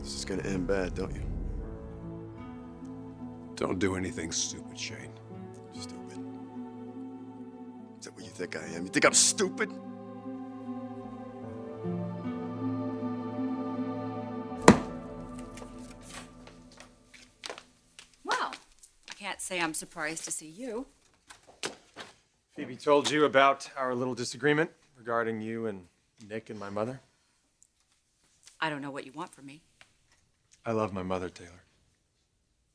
this is gonna end bad, don't you? Don't do anything stupid, Shane. Stupid. Is that what you think I am? You think I'm stupid? Well, I can't say I'm surprised to see you. Phoebe told you about our little disagreement regarding you and Nick and my mother? I don't know what you want from me. I love my mother, Taylor.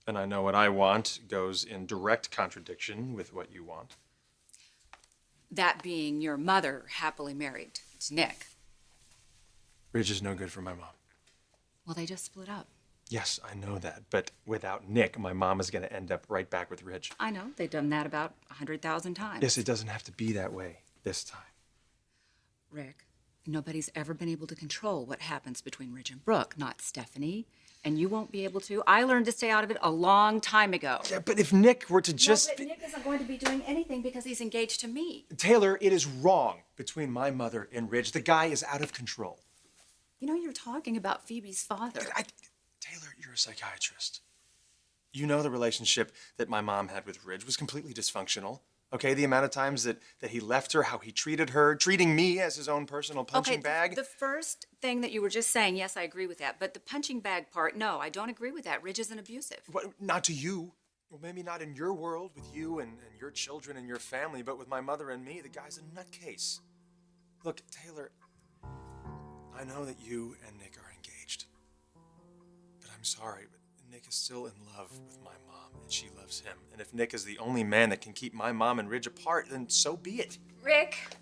And I know what I want goes in direct contradiction with what you want. That being your mother happily married to Nick. Ridge is no good for my mom. Well, they just split up. Yes, I know that. But without Nick, my mom is going to end up right back with Ridge. I know. They've done that about 100,000 times. Yes, it doesn't have to be that way this time. Rick, nobody's ever been able to control what happens between Ridge and Brooke, not Stephanie. And you won't be able to. I learned to stay out of it a long time ago. Yeah, but if Nick were to just... No, but Nick isn't going to be doing anything because he's engaged to me. Taylor, it is wrong between my mother and Ridge. The guy is out of control. You know, you're talking about Phoebe's father. Taylor, you're a psychiatrist. You know the relationship that my mom had with Ridge was completely dysfunctional. Okay, the amount of times that he left her, how he treated her, treating me as his own personal punching bag. The first thing that you were just saying, yes, I agree with that. But the punching bag part, no, I don't agree with that. Ridge isn't abusive. What, not to you. Well, maybe not in your world with you and your children and your family, but with my mother and me, the guy's a nutcase. Look, Taylor, I know that you and Nick are engaged. But I'm sorry, but Nick is still in love with my mom, and she loves him. And if Nick is the only man that can keep my mom and Ridge apart, then so be it. Rick!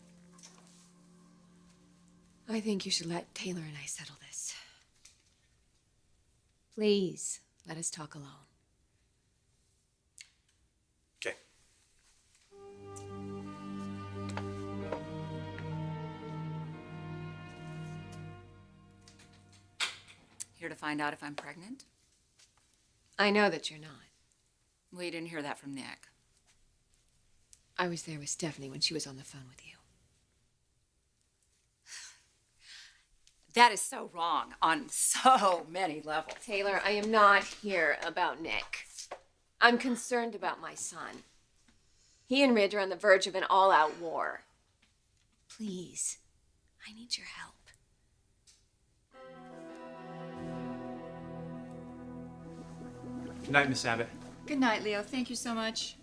I think you should let Taylor and I settle this. Please, let us talk alone. Okay. Here to find out if I'm pregnant? I know that you're not. Well, you didn't hear that from Nick. I was there with Stephanie when she was on the phone with you. That is so wrong on so many levels. Taylor, I am not here about Nick. I'm concerned about my son. He and Ridge are on the verge of an all-out war. Please, I need your help. Good night, Miss Abbott. Good night, Leo. Thank you so much.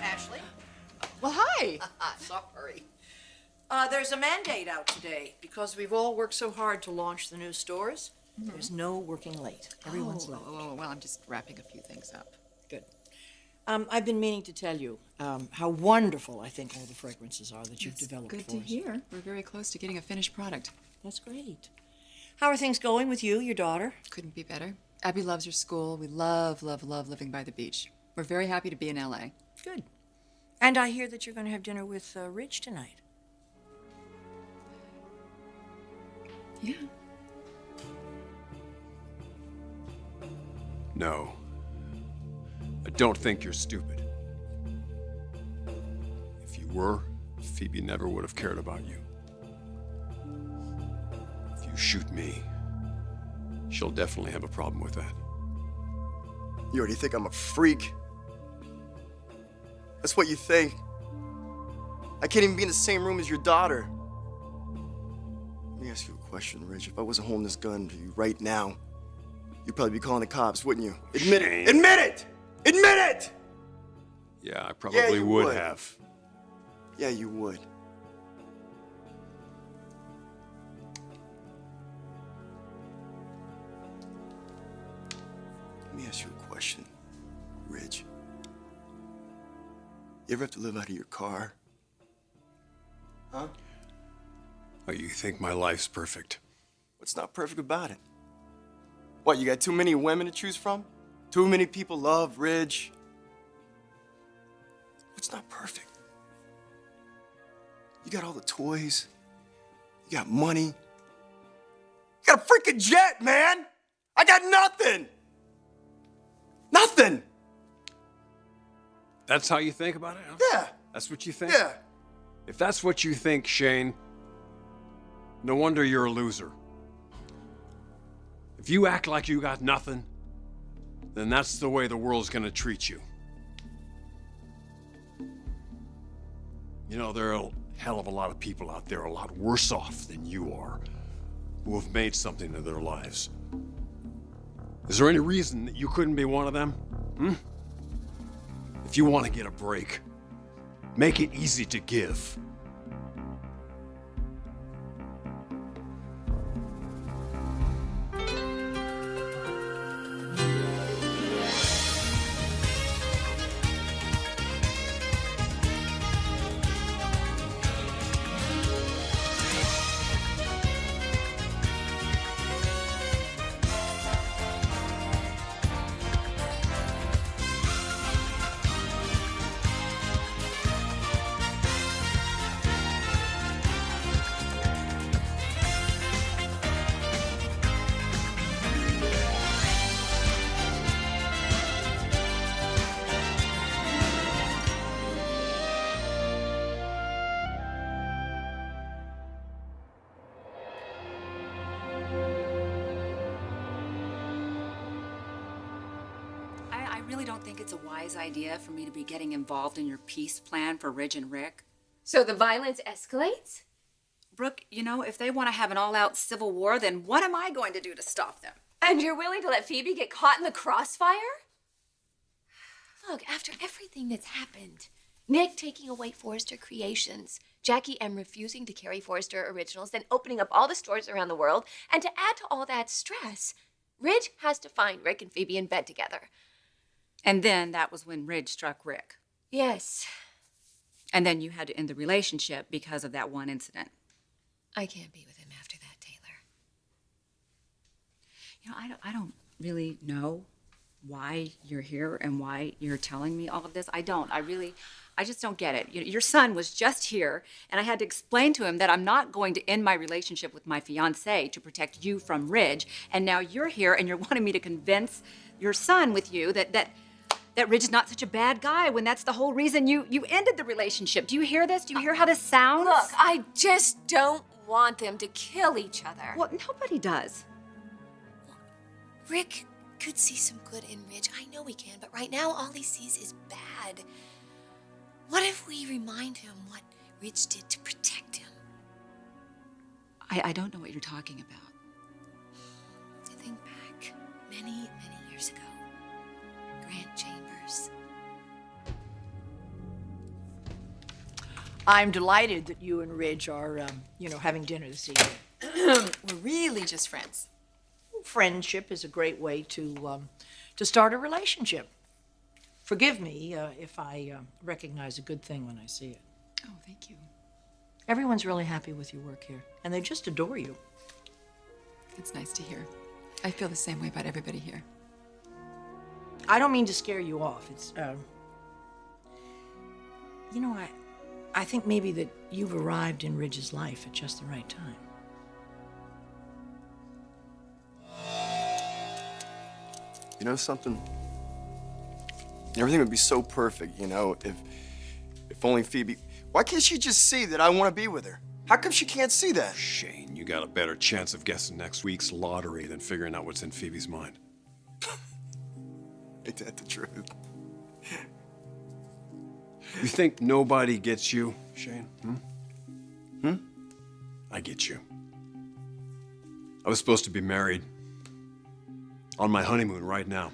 Ashley? Well, hi. Sorry. There's a mandate out today because we've all worked so hard to launch the new stores. There's no working late. Everyone's late. Well, I'm just wrapping a few things up. Good. I've been meaning to tell you how wonderful I think all the fragrances are that you've developed Good for to us. hear. We're very close to getting a finished product. That's great. How are things going with you, your daughter? Couldn't be better. Abby loves her school. We love living by the beach. We're very happy to be in LA. Good. And I hear that you're going to have dinner with Ridge tonight. Yeah. No. I don't think you're stupid. If you were, Phoebe never would have cared about you. If you shoot me, she'll definitely have a problem with that. You already think I'm a freak. That's what you think. I can't even be in the same room as your daughter. Let me ask you a question, Rich. If I wasn't holding this gun to you right now, you'd probably be calling the cops, wouldn't you? Admit it! Admit it! Admit it! Yeah, I probably you would would. have. Yeah, you would. You ever have to live out of your car? Huh? Oh, you think my life's perfect? What's not perfect about it? What, you got too many women to choose from? Too many people love Ridge? What's not perfect? You got all the toys. You got money. You got a freaking jet, man! I got nothing! Nothing! That's how you think about it? Huh? Yeah. That's what you think? Yeah. If that's what you think, Shane, no wonder you're a loser. If you act like you got nothing, then that's the way the world's gonna treat you. You know, there are a hell of a lot of people out there a lot worse off than you are, who have made something of their lives. Is there any reason that you couldn't be one of them? If you want to get a break, make it easy to give. I really don't think it's a wise idea for me to be getting involved in your peace plan for Ridge and Rick. So the violence escalates? Brooke, you know, if they want to have an all-out civil war, then what am I going to do to stop them? And you're willing to let Phoebe get caught in the crossfire? Look, after everything that's happened, Nick taking away Forrester Creations, Jackie M refusing to carry Forrester Originals, then opening up all the stores around the world, and to add to all that stress, Ridge has to find Rick and Phoebe in bed together. And then that was when Ridge struck Rick. Yes. And then you had to end the relationship because of that one incident. I can't be with him after that, Taylor. You know, I don't really know why you're here and why you're telling me all of this. I just don't get it. Your son was just here, and I had to explain to him that I'm not going to end my relationship with my fiancé to protect you from Ridge. And now you're here, and you're wanting me to convince your son with you that Ridge is not such a bad guy when that's the whole reason you ended the relationship. Do you hear this? Do you hear how this sounds? Look, I just don't want them to kill each other. Well, nobody does. Rick could see some good in Ridge. I know he can, but right now all he sees is bad. What if we remind him what Ridge did to protect him? I don't know what you're talking about. To think back many, many years ago. Grant Chambers. I'm delighted that you and Ridge are, having dinner this evening. We're really just friends. Friendship is a great way to start a relationship. Forgive me if I recognize a good thing when I see it. Oh, thank you. Everyone's really happy with your work here, and they just adore you. It's nice to hear. I feel the same way about everybody here. I don't mean to scare you off. It's, I think maybe that you've arrived in Ridge's life at just the right time. You know something? Everything would be so perfect, if only Phoebe... Why can't she just see that I want to be with her? How come she can't see that? Shane, you got a better chance of guessing next week's lottery than figuring out what's in Phoebe's mind. Ain't that the truth? You think nobody gets you, Shane? I get you. I was supposed to be married on my honeymoon right now.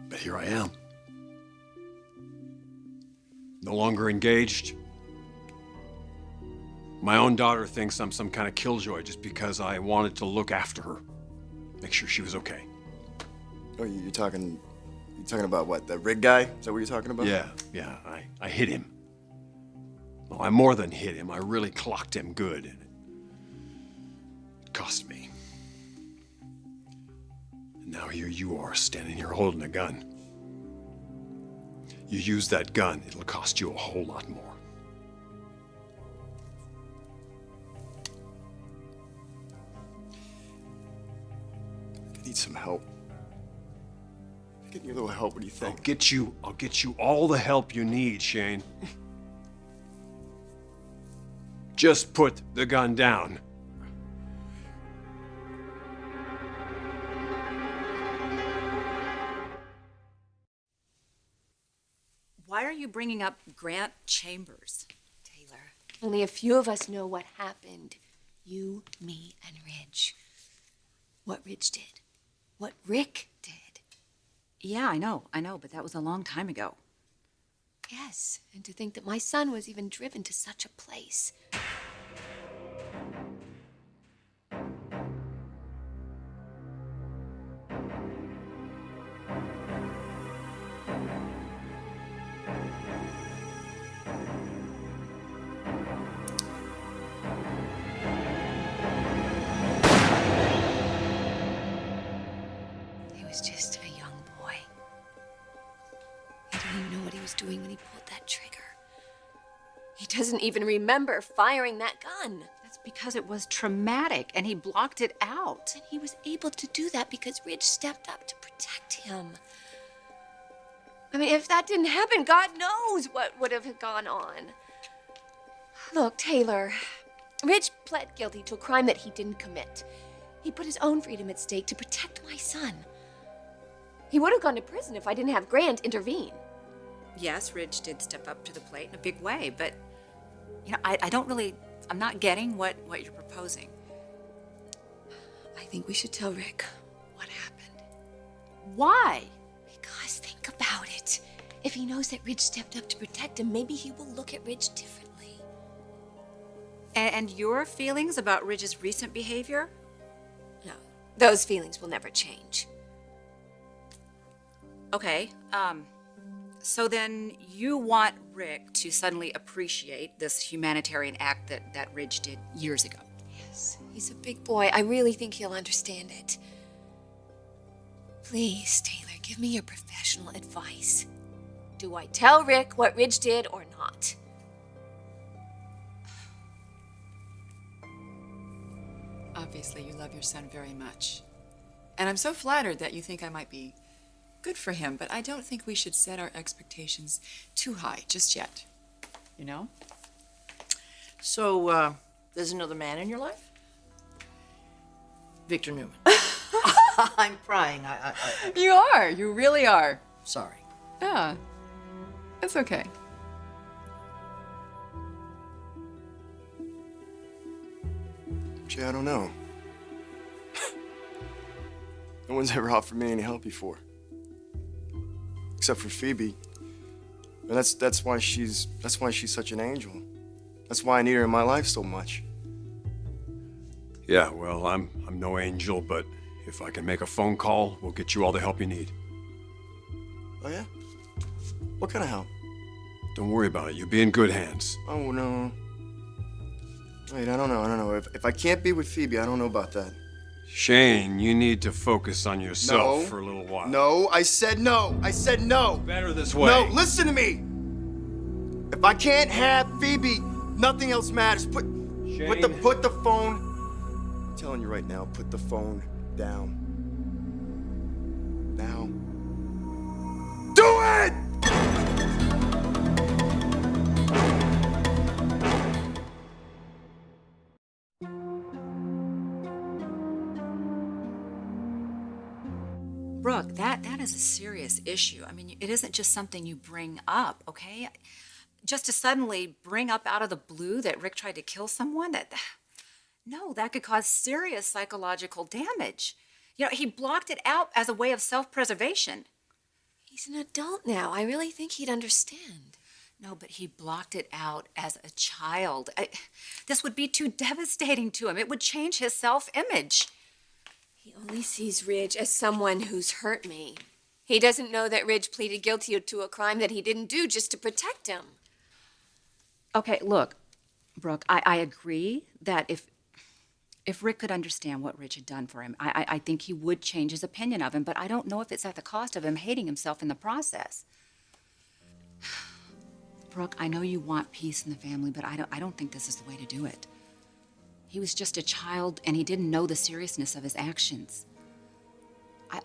But here I am. No longer engaged. My own daughter thinks I'm some kind of killjoy just because I wanted to look after her, make sure she was okay. Oh, you're talking You talking about what, the rig guy? Is that what you're talking about? Yeah, I hit him. No, I more than hit him. I really clocked him good. And it cost me. And now here you are, standing here holding a gun. You use that gun, it'll cost you a whole lot more. I need some help. Get me a little help, what do you think? I'll get you all the help you need, Shane. Just put the gun down. Why are you bringing up Grant Chambers? Taylor, only a few of us know what happened. You, me, and Ridge. What Ridge did. What Rick did. Yeah, I know, but that was a long time ago. Yes, and to think that my son was even driven to such a place. He was just a young boy. He didn't even know what he was doing when he pulled that trigger. He doesn't even remember firing that gun. That's because it was traumatic and he blocked it out. And he was able to do that because Ridge stepped up to protect him. I mean, if that didn't happen, God knows what would have gone on. Look, Taylor, Ridge pled guilty to a crime that he didn't commit. He put his own freedom at stake to protect my son. He would have gone to prison if I didn't have Grant intervene. Yes, Ridge did step up to the plate in a big way, but, I'm not getting what you're proposing. I think we should tell Rick what happened. Why? Because think about it. If he knows that Ridge stepped up to protect him, maybe he will look at Ridge differently. And your feelings about Ridge's recent behavior? No, those feelings will never change. Okay, so then you want Rick to suddenly appreciate this humanitarian act that Ridge did years ago. Yes, he's a big boy. I really think he'll understand it. Please, Taylor, give me your professional advice. Do I tell Rick what Ridge did or not? Obviously, you love your son very much. And I'm so flattered that you think I might be good for him, but I don't think we should set our expectations too high just yet. You know? So, there's another man in your life? Victor Newman. I'm crying. You are. You really are. Sorry. Yeah. It's okay. Gee, I don't know. No one's ever offered me any help before. Except for Phoebe. And that's why she's such an angel. That's why I need her in my life so much. Yeah, well, I'm no angel, but if I can make a phone call, we'll get you all the help you need. Oh yeah? What kind of help? Don't worry about it. You'll be in good hands. Oh no. Wait, I don't know. If I can't be with Phoebe, I don't know about that. Shane, you need to focus on yourself No. for a little while. No, I said no. I said no. Better this way. No, listen to me. If I can't have Phoebe, nothing else matters. Put the phone. I'm telling you right now, put the phone down. Now. Do it! Brooke, that is a serious issue. I mean, it isn't just something you bring up, okay? Just to suddenly bring up out of the blue that Rick tried to kill someone, that could cause serious psychological damage. He blocked it out as a way of self-preservation. He's an adult now. I really think he'd understand. No, but he blocked it out as a child. This would be too devastating to him. It would change his self-image. He only sees Ridge as someone who's hurt me. He doesn't know that Ridge pleaded guilty to a crime that he didn't do just to protect him. Okay, look, Brooke, I agree that if Rick could understand what Ridge had done for him, I think he would change his opinion of him, but I don't know if it's at the cost of him hating himself in the process. Brooke, I know you want peace in the family, but I don't think this is the way to do it. He was just a child, and he didn't know the seriousness of his actions.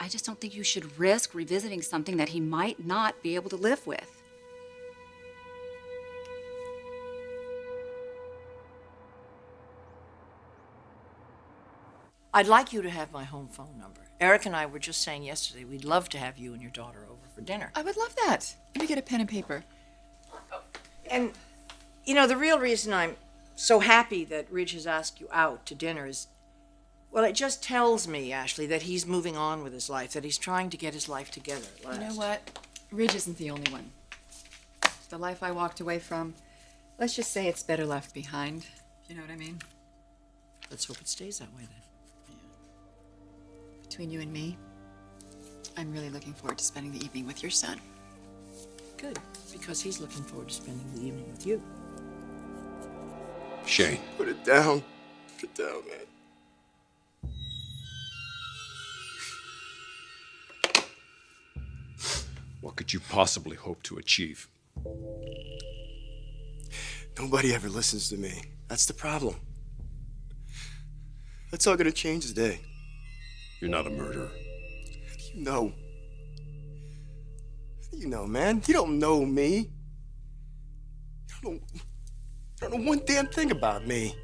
I just don't think you should risk revisiting something that he might not be able to live with. I'd like you to have my home phone number. Eric and I were just saying yesterday we'd love to have you and your daughter over for dinner. I would love that. Let me get a pen and paper. And, you know, the real reason I'm so happy that Ridge has asked you out to dinner is, well, it just tells me, Ashley, that he's moving on with his life, that he's trying to get his life together at last. You know what? Ridge isn't the only one. The life I walked away from, let's just say it's better left behind. You know what I mean? Let's hope it stays that way then. Between you and me, I'm really looking forward to spending the evening with your son. Good, because he's looking forward to spending the evening with you. Shane. Put it down. Put it down, man. What could you possibly hope to achieve? Nobody ever listens to me. That's the problem. That's all gonna change today. You're not a murderer. How do you know? How do you know, man? You don't know me. You don't know one damn thing about me.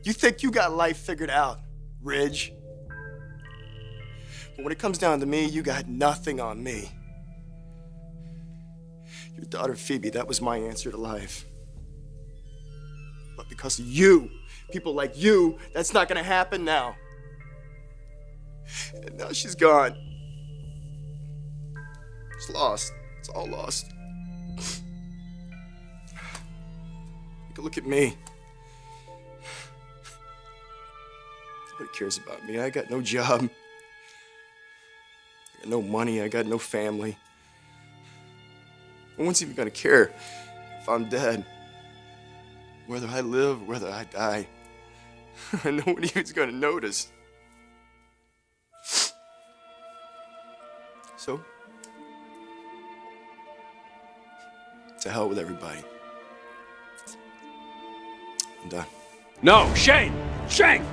You think you got life figured out, Ridge. But when it comes down to me, you got nothing on me. Your daughter, Phoebe, that was my answer to life. But because of you, people like you, that's not gonna happen now. And now she's gone. It's lost. It's all lost. Take a look at me. Nobody cares about me. I got no job. I got no money. I got no family. No one's even gonna care if I'm dead. Whether I live or whether I die. Nobody even's gonna notice. So, to hell with everybody. I'm done. No, Shane! Shane!